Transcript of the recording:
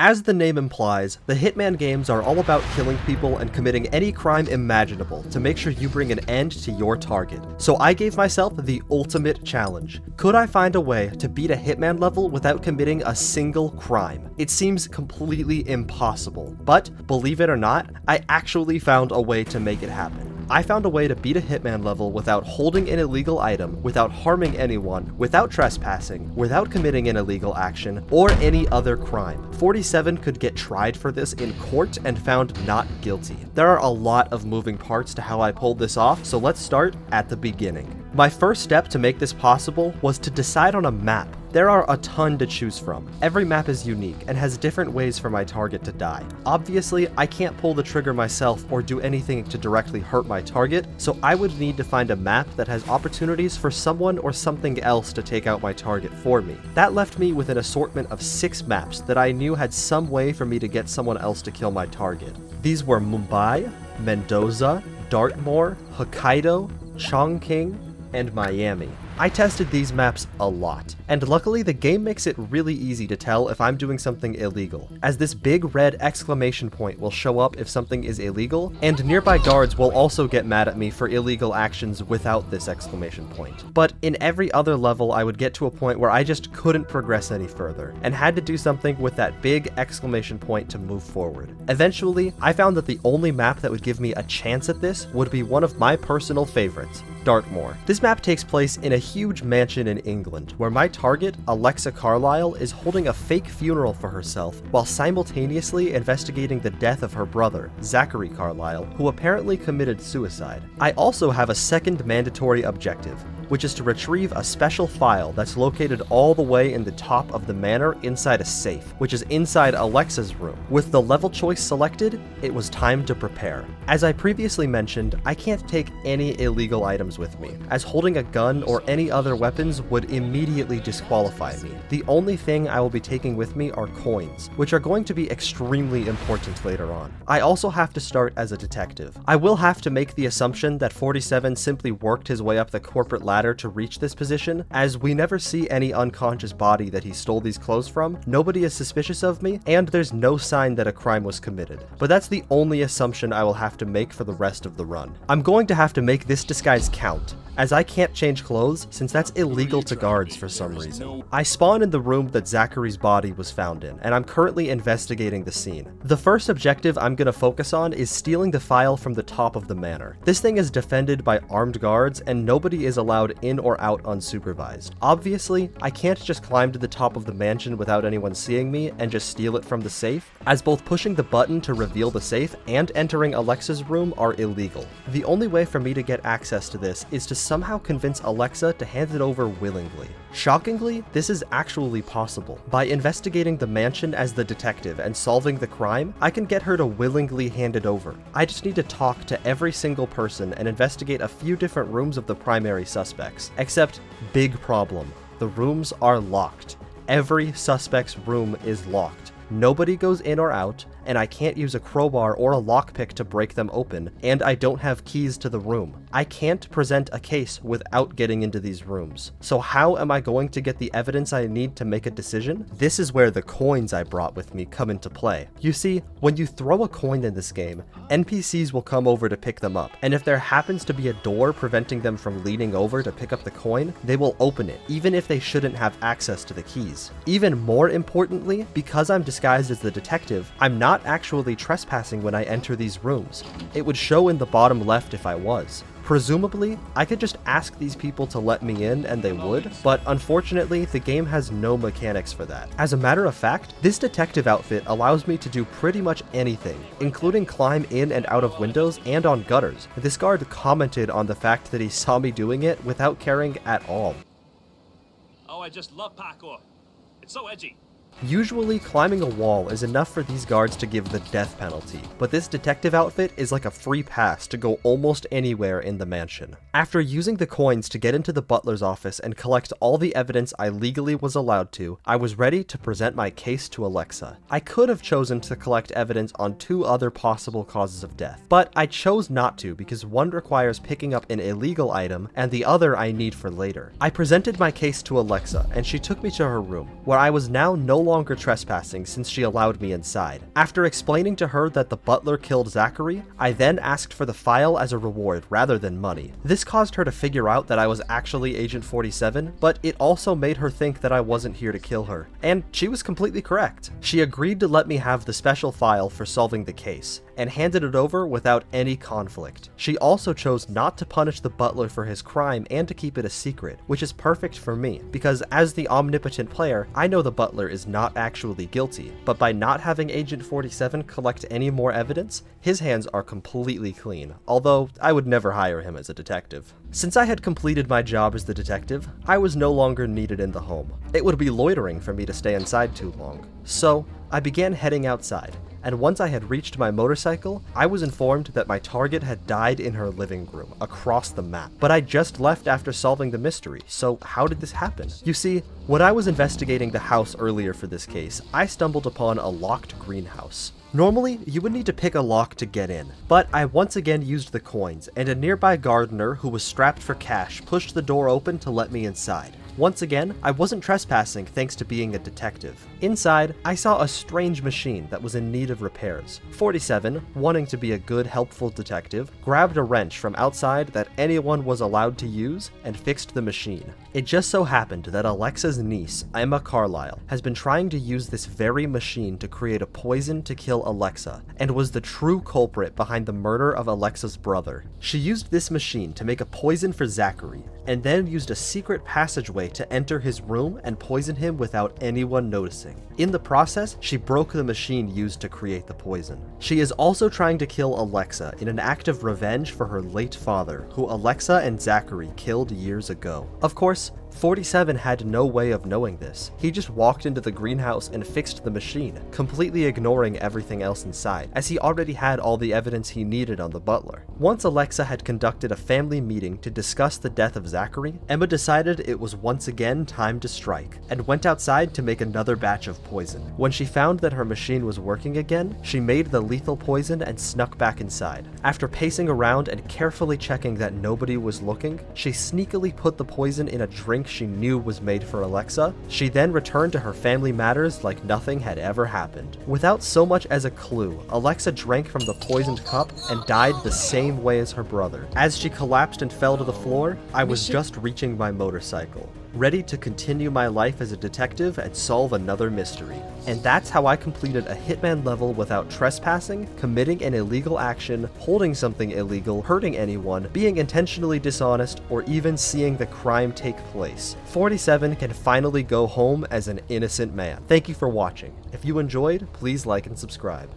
As the name implies, the Hitman games are all about killing people and committing any crime imaginable to make sure you bring an end to your target. So I gave myself the ultimate challenge. Could I find a way to beat a Hitman level without committing a single crime? It seems completely impossible, but believe it or not, I actually found a way to make it happen. I found a way to beat a Hitman level without holding an illegal item, without harming anyone, without trespassing, without committing an illegal action, or any other crime. 47 could get tried for this in court and found not guilty. There are a lot of moving parts to how I pulled this off, so let's start at the beginning. My first step to make this possible was to decide on a map. There are a ton to choose from. Every map is unique and has different ways for my target to die. Obviously, I can't pull the trigger myself or do anything to directly hurt my target, so I would need to find a map that has opportunities for someone or something else to take out my target for me. That left me with an assortment of 6 maps that I knew had some way for me to get someone else to kill my target. These were Mumbai, Mendoza, Dartmoor, Hokkaido, Chongqing, and Miami. I tested these maps a lot, and luckily the game makes it really easy to tell if I'm doing something illegal, as this big red exclamation point will show up if something is illegal, and nearby guards will also get mad at me for illegal actions without this exclamation point. But in every other level I would get to a point where I just couldn't progress any further, and had to do something with that big exclamation point to move forward. Eventually, I found that the only map that would give me a chance at this would be one of my personal favorites, Dartmoor. This map takes place in a huge mansion in England, where my target, Alexa Carlisle, is holding a fake funeral for herself while simultaneously investigating the death of her brother, Zachary Carlisle, who apparently committed suicide. I also have a second mandatory objective, which is to retrieve a special file that's located all the way in the top of the manor inside a safe, which is inside Alexa's room. With the level choice selected, it was time to prepare. As I previously mentioned, I can't take any illegal items with me, as holding a gun or any other weapons would immediately disqualify me. The only thing I will be taking with me are coins, which are going to be extremely important later on. I also have to start as a detective. I will have to make the assumption that 47 simply worked his way up the corporate ladder to reach this position, as we never see any unconscious body that he stole these clothes from, nobody is suspicious of me, and there's no sign that a crime was committed. But that's the only assumption I will have to make for the rest of the run. I'm going to have to make this disguise count, as I can't change clothes since that's illegal to guards for some reason. I spawn in the room that Zachary's body was found in, and I'm currently investigating the scene. The first objective I'm going to focus on is stealing the file from the top of the manor. This thing is defended by armed guards, and nobody is allowed in or out unsupervised. Obviously, I can't just climb to the top of the mansion without anyone seeing me and just steal it from the safe, as both pushing the button to reveal the safe and entering Alexa's room are illegal. The only way for me to get access to this is to somehow convince Alexa to hand it over willingly. Shockingly, this is actually possible. By investigating the mansion as the detective and solving the crime, I can get her to willingly hand it over. I just need to talk to every single person and investigate a few different rooms of the primary suspects. Except, big problem, the rooms are locked. Every suspect's room is locked. Nobody goes in or out, and I can't use a crowbar or a lockpick to break them open, and I don't have keys to the room. I can't present a case without getting into these rooms. So how am I going to get the evidence I need to make a decision? This is where the coins I brought with me come into play. You see, when you throw a coin in this game, NPCs will come over to pick them up, and if there happens to be a door preventing them from leaning over to pick up the coin, they will open it, even if they shouldn't have access to the keys. Even more importantly, because I'm disguised as the detective, I'm not actually trespassing when I enter these rooms. It would show in the bottom left if I was. Presumably, I could just ask these people to let me in and they would, but unfortunately, the game has no mechanics for that. As a matter of fact, this detective outfit allows me to do pretty much anything, including climb in and out of windows and on gutters. This guard commented on the fact that he saw me doing it without caring at all. Oh, I just love parkour. It's so edgy. Usually, climbing a wall is enough for these guards to give the death penalty, but this detective outfit is like a free pass to go almost anywhere in the mansion. After using the coins to get into the butler's office and collect all the evidence I legally was allowed to, I was ready to present my case to Alexa. I could have chosen to collect evidence on 2 other possible causes of death, but I chose not to because one requires picking up an illegal item and the other I need for later. I presented my case to Alexa, and she took me to her room, where I was now no longer trespassing since she allowed me inside. After explaining to her that the butler killed Zachary, I then asked for the file as a reward rather than money. This caused her to figure out that I was actually Agent 47, but it also made her think that I wasn't here to kill her. And she was completely correct. She agreed to let me have the special file for solving the case, and handed it over without any conflict. She also chose not to punish the butler for his crime and to keep it a secret, which is perfect for me, because as the omnipotent player, I know the butler is not actually guilty, but by not having Agent 47 collect any more evidence, his hands are completely clean, although I would never hire him as a detective. Since I had completed my job as the detective, I was no longer needed in the home. It would be loitering for me to stay inside too long. So, I began heading outside, and once I had reached my motorcycle, I was informed that my target had died in her living room, across the map. But I just left after solving the mystery, so how did this happen? You see, when I was investigating the house earlier for this case, I stumbled upon a locked greenhouse. Normally, you would need to pick a lock to get in, but I once again used the coins, and a nearby gardener who was strapped for cash pushed the door open to let me inside. Once again, I wasn't trespassing thanks to being a detective. Inside, I saw a strange machine that was in need of repairs. 47, wanting to be a good, helpful detective, grabbed a wrench from outside that anyone was allowed to use and fixed the machine. It just so happened that Alexa's niece, Emma Carlisle, has been trying to use this very machine to create a poison to kill Alexa, and was the true culprit behind the murder of Alexa's brother. She used this machine to make a poison for Zachary, and then used a secret passageway to enter his room and poison him without anyone noticing. In the process, she broke the machine used to create the poison. She is also trying to kill Alexa in an act of revenge for her late father, who Alexa and Zachary killed years ago. Of course, 47 had no way of knowing this. He just walked into the greenhouse and fixed the machine, completely ignoring everything else inside, as he already had all the evidence he needed on the butler. Once Alexa had conducted a family meeting to discuss the death of Zachary, Emma decided it was once again time to strike, and went outside to make another batch of poison. When she found that her machine was working again, she made the lethal poison and snuck back inside. After pacing around and carefully checking that nobody was looking, she sneakily put the poison in a drink she knew was made for Alexa. She then returned to her family matters like nothing had ever happened. Without so much as a clue, Alexa drank from the poisoned cup and died the same way as her brother. As she collapsed and fell to the floor, I was just reaching my motorcycle, ready to continue my life as a detective and solve another mystery. And that's how I completed a Hitman level without trespassing, committing an illegal action, holding something illegal, hurting anyone, being intentionally dishonest, or even seeing the crime take place. 47 can finally go home as an innocent man. Thank you for watching. If you enjoyed, please like and subscribe.